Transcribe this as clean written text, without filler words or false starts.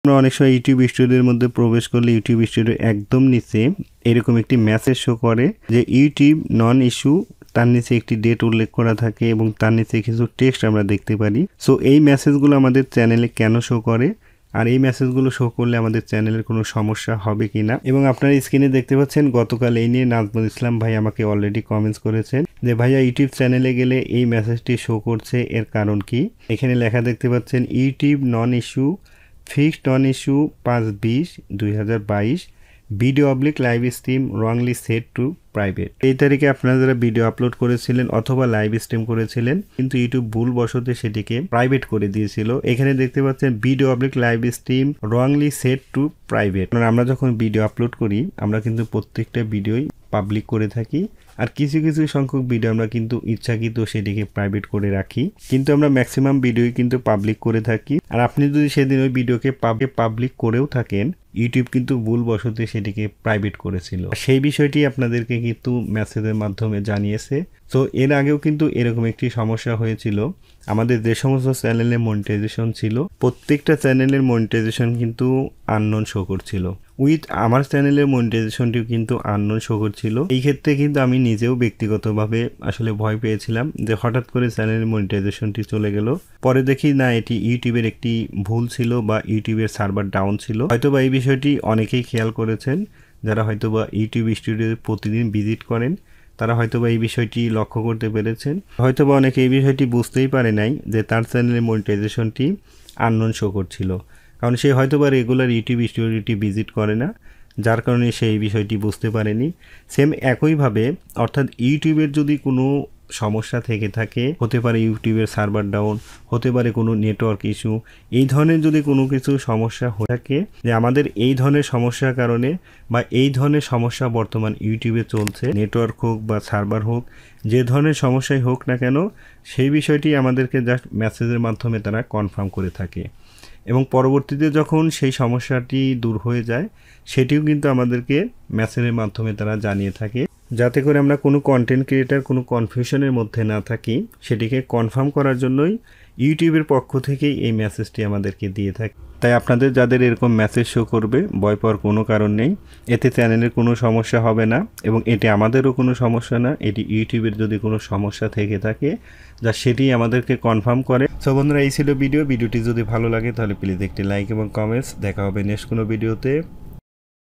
আমরা অনেক সময় ইউটিউব স্টুডিওর মধ্যে প্রবেশ করলে ইউটিউব স্টুডিও একদম নিচে এরকম একটি মেসেজ শো করে যে ইউটিউব নন ইস্যু, তার নিচে একটি ডেট উল্লেখ করা থাকে এবং তার নিচে কিছু টেক্সট আমরা দেখতে পারি। সো এই মেসেজগুলো আমাদের চ্যানেলে কেন শো করে আর এই মেসেজগুলো শো করলে আমাদের চ্যানেলের কোনো সমস্যা হবে কিনা, এবং আপনারা স্ক্রিনে দেখতে পাচ্ছেন গতকাল এই নিয়ে নাজমুল ইসলাম ভাই আমাকে অলরেডি কমেন্টস করেছেন যে ভাইয়া ইউটিউব চ্যানেলে গেলে এই মেসেজটি শো করছে, এর কারণ কি। এখানে লেখা দেখতে পাচ্ছেন YouTube non issue, fixed non issue 5/20/2022, video oblique live stream wrongly set to private. এই তারিখে আপনারা যারা ভিডিও আপলোড করেছিলেন অথবা লাইভ স্ট্রিম করেছিলেন কিন্তু ইউটিউব ভুলবশত সেটিকে প্রাইভেট করে দিয়েছিল। এখানে দেখতে পাচ্ছেন video oblique live stream wrongly set to private. আমরা যখন ভিডিও আপলোড করি আমরা কিন্তু প্রত্যেকটা ভিডিওই পাবলিক করে থাকি, আর কিছু কিছু সংখ্যক ভিডিও আমরা কিন্তু ইচ্ছাকৃত সেটিকে প্রাইভেট করে রাখি, কিন্তু আমরা ম্যাক্সিমাম ভিডিওই কিন্তু পাবলিক করে থাকি। আর আপনি যদি সেদিন ওই ভিডিওকে পাবলিক করেও থাকেন, ইউটিউব কিন্তু ভুলবশত সেটিকে প্রাইভেট করেছিল। সেই বিষয়টি আপনাদেরকে কিন্তু মেসেজের মাধ্যমে জানিয়েছে। তো এর আগেও কিন্তু এরকম একটি সমস্যা হয়েছিল। আমাদের যে সমস্ত চ্যানেলে মনিটাইজেশন ছিল প্রত্যেকটা চ্যানেলের মনিটাইজেশন কিন্তু আননোন শো করছিল, উইথ আমার চ্যানেলের মনিটাইজেশনটিও কিন্তু আননোন শো করছিল। এই ক্ষেত্রে কিন্তু আমি নিজেও ব্যক্তিগতভাবে আসলে ভয় পেয়েছিলাম যে হঠাৎ করে চ্যানেলের মনিটাইজেশনটি চলে গেল। পরে দেখি না, এটি ইউটিউবের একটি ভুল ছিল বা ইউটিউবের সার্ভার ডাউন ছিল। হয়তোবা এই বিষয়টি অনেকেই খেয়াল করেছেন যারা হয়তোবা ইউটিউব স্টুডিও প্রতিদিন ভিজিট করেন, তারা হয়তোবা এই বিষয়টি লক্ষ্য করতে পেরেছেন। হয়তোবা অনেকে এই বিষয়টি বুঝতেই পারে নাই যে তার চ্যানেলের মনিটাইজেশনটি আননোন শো করছিল, কারণ সে হয়তোবা রেগুলার ইউটিউব স্টুডিওটি ভিজিট করে না, যার কারণে সে এই বিষয়টি বুঝতে পারেনি। সেম একইভাবে অর্থাৎ ইউটিউবের যদি কোনো সমস্যা থেকে থাকে, হতে পারে ইউটিউবের সার্ভার ডাউন, হতে পারে কোনো নেটওয়ার্ক ইস্যু, এই ধরনের যদি কোনো কিছু সমস্যা হয়ে থাকে যে আমাদের এই ধরনের সমস্যার কারণে বা এই ধরনের সমস্যা বর্তমান ইউটিউবে চলছে, নেটওয়ার্ক হোক বা সার্ভার হোক, যে ধরনের সমস্যাই হোক না কেন সেই বিষয়টি আমাদেরকে জাস্ট মেসেজের মাধ্যমে তারা কনফার্ম করে থাকে, এবং পরবর্তীতে যখন সেই সমস্যাটি দূর হয়ে যায় সেটিও কিন্তু আমাদেরকে মেসেজের মাধ্যমে তারা জানিয়ে থাকে, যাতে করে আমরা কোনো কন্টেন্ট ক্রিয়েটার কোনো কনফিউশনের মধ্যে না থাকি। সেটিকে কনফার্ম করার জন্যই ইউটিউবের পক্ষ থেকেই এই মেসেজটি আমাদেরকে দিয়ে থাকে। তাই আপনাদের যাদের এরকম মেসেজ শো করবে ভয় পাওয়ার কোনো কারণ নেই, এতে চ্যানেলের কোনো সমস্যা হবে না এবং এটি আমাদেরও কোনো সমস্যা না। এটি ইউটিউবের যদি কোনো সমস্যা থেকে থাকে যা সেটি আমাদেরকে কনফার্ম করে। সো বন্ধুরা, এই ছিল ভিডিওটি যদি ভালো লাগে তাহলে প্লিজ একটি লাইক এবং কমেন্টস। দেখা হবে নেক্সট কোনো ভিডিওতে।